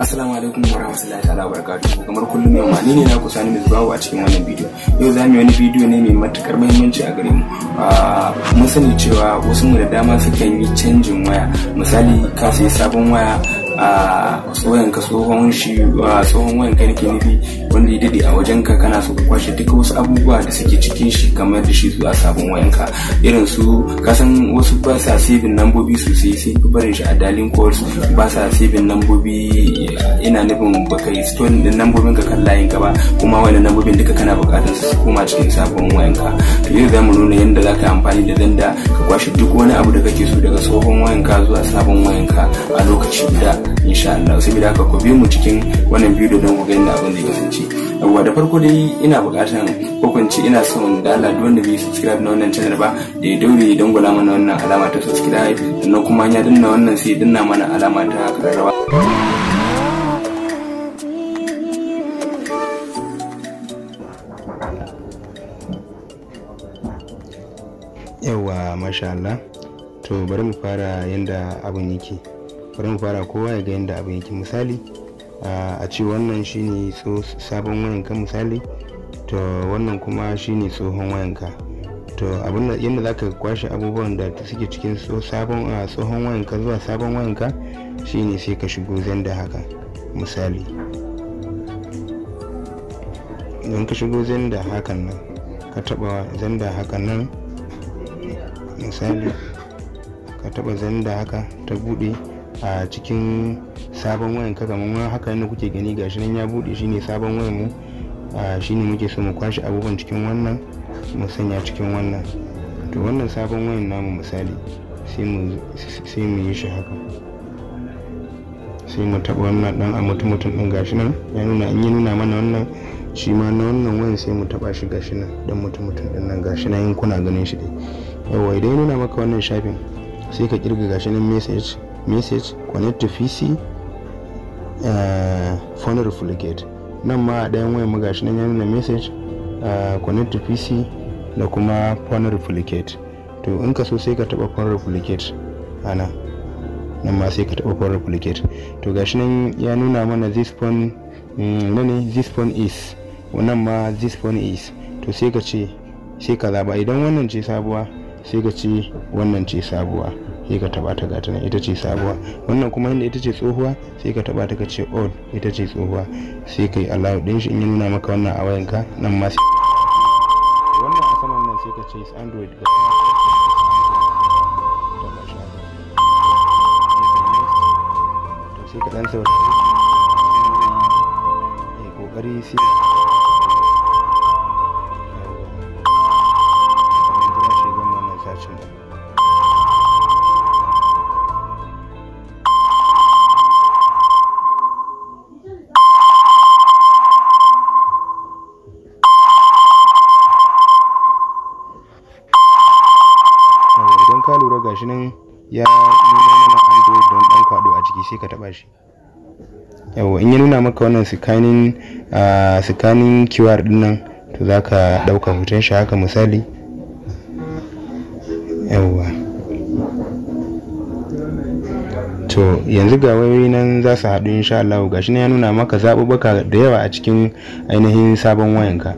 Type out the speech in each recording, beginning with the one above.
Assalamu alaikum warahmatullahi ta'ala wabarakatuh. Kamar kullum yau ma ni ne na kusa ni Zuwa a cikin wannan bidiyo. Yau za mu yi wani bidiyo ne mai matukar muhimmanci a gare mu. Mun sani cewa wasu mu da dama sukan yi canjin waya. Misali ka sayi sabon waya tsohon wayan ka nake nufi wanda ya dade a wajen ka kana so ka kwashe duka wasu abubuwa da suke cikin shi kamar da shi zuwa sabon wayan ka. Irin su kasan wasu ba sa saving lambobi sosai sai ku barin shi a dialing calls, ba sa saving lambobi, ina nufin baka yi store din lambobin ka kan layin ka ba, kuma wannan lambobin duka kana bukatar su koma cikin sabon wayan ka. To yau zamu nuna yadda zaka amfani da Zanda ka kwashe duk wani abu da kake so daga tsohon wayan ka zuwa sabon wayan ka a lokaci guda insha Allah. Saboda haka ku biyo mu cikin wannan bidiyo don ku ga yadda abin zai kasance. Yawwa da farko dai ina bukatan hukunci, ina son da Allah duk wanda bai subscribe na wannan channel ba da ya daure ya dangula mana wannan alama ta subscribe, sannan kuma ya danna wannan sai ya danna mana alama ta kararrawa. Yawwa masha Allah, to bari mu fara yanda abin yake. Bari mu fara kowa ya ga yanda abin yake. Misali a ce wannan shine sabon wayanka misali, to wannan kuma shine tsohon wayanka. To abin da yanda zaka kwashe abubuwan da suke cikin tsohon wayanka zuwa sabon wayanka shine sai ka shigo Zanda haka misali. Don ka shigo Zanda hakan nan, ka taba Zanda hakan nan misali, ka taba Zanda haka ta bude a cikin sabon wayan ka, kamar haka yadda kuke gani gashi nan ya bude, shine sabon wayan mu, shine muke so mu kwashi abubuwan cikin wannan mu sanya cikin wannan. To wannan sabon wayan namu misali sai mu yi shi haka, sai mu taba wannan dan a mutum din gashi nan ya nuna, in ya nuna mana wannan shi ma na wannan wayan sai mu taba shi gashi nan dan mutum din nan gashi nan in kuna ganin shi dai. Yawa idan ya nuna maka wannan shafin sai ka kirga gashi nan message connect to PC phone replicate. Nan ma a ɗayan wayan mu gashi nan ya nuna message connect to PC da kuma phone replicate. To in ka so sai ka taba phone replicate ana nan ma sai ka taba phone replicate. To gashi nan ya nuna mana this phone this phone is, wannan ma this phone is. To sai ka ce, sai ka zaba idan wannan ce sabuwa sai ka ce wannan ce sabuwa, sai ka taba ta gata nan ita ce sabuwa. Wannan kuma inda ita ce tsohuwa sai ka taba ta ka ce all ita ce tsohuwa, sai kai allow din shi. In ya nuna maka wannan a wayanka nan ma sai wannan a saman nan sai ka ce is android ga to sai ka dan saurara kokari sai ka lura gashi nan ya nuna mana android don dan kwado a ciki, sai ka taba shi. Yawa in ya nuna maka wannan scanning QR din nan, to zaka dauka hoton shi haka misali. Yawa to yanzu ga wayoyi nan za su haɗu insha Allah. Gashi nan ya nuna maka zaɓuɓɓuka da yawa a cikin ainihin sabon wayanka.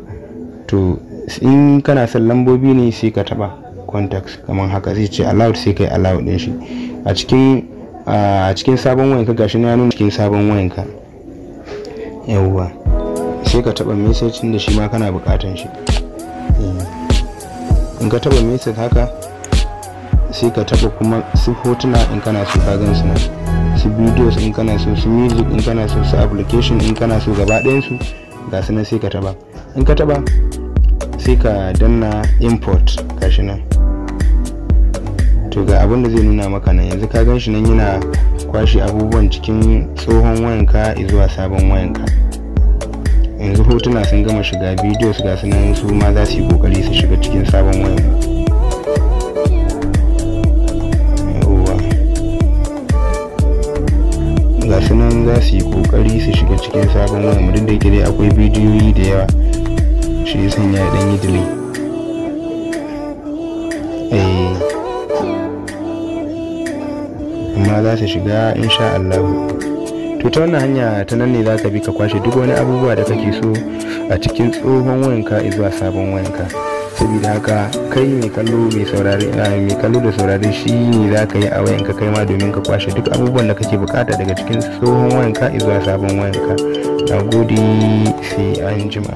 To in kana son lambobi ne sai ka taba contacts kamar haka, zai ce allowed sai kai allowed din shi a cikin sabon wayanka. Gashi na ya nuna cikin sabon wayanka. Yawwa sai ka taba message da shi ma kana bukatan shi. In ka taba message haka sai ka taba kuma su hotuna in kana so ka gan su nan, su videos in kana so, su music in kana so, su application in kana so, gaba ɗayan su ga su nan sai ka taba. In ka taba sai ka danna import gashi nan. To ga abin da zai nuna maka nan, yanzu ka gan shi nan yana kwashe abubuwan cikin tsohon wayanka zuwa sabon wayanka. Yanzu hotuna sun gama shiga, videos ga su nan su ma za su yi kokari su shiga cikin sabon wayanka. Ga su nan za su yi kokari su shiga cikin sabon wayanka, duk da yake dai akwai bidiyoyi da yawa shi ya sanya ya dan yi delay. amma za su shiga insha Allah. to ta wannan hanya ta nan ne za ka bi ka kwashe duk wani abubuwa da kake so a cikin tsohon wayanka zuwa sabon wayanka. Saboda haka kai mai kallo da saurare shi ne za ka yi a wayanka kai ma domin ka kwashe duk abubuwan da kake bukata daga cikin tsohon wayanka zuwa sabon wayanka. Na gode, sai an jima.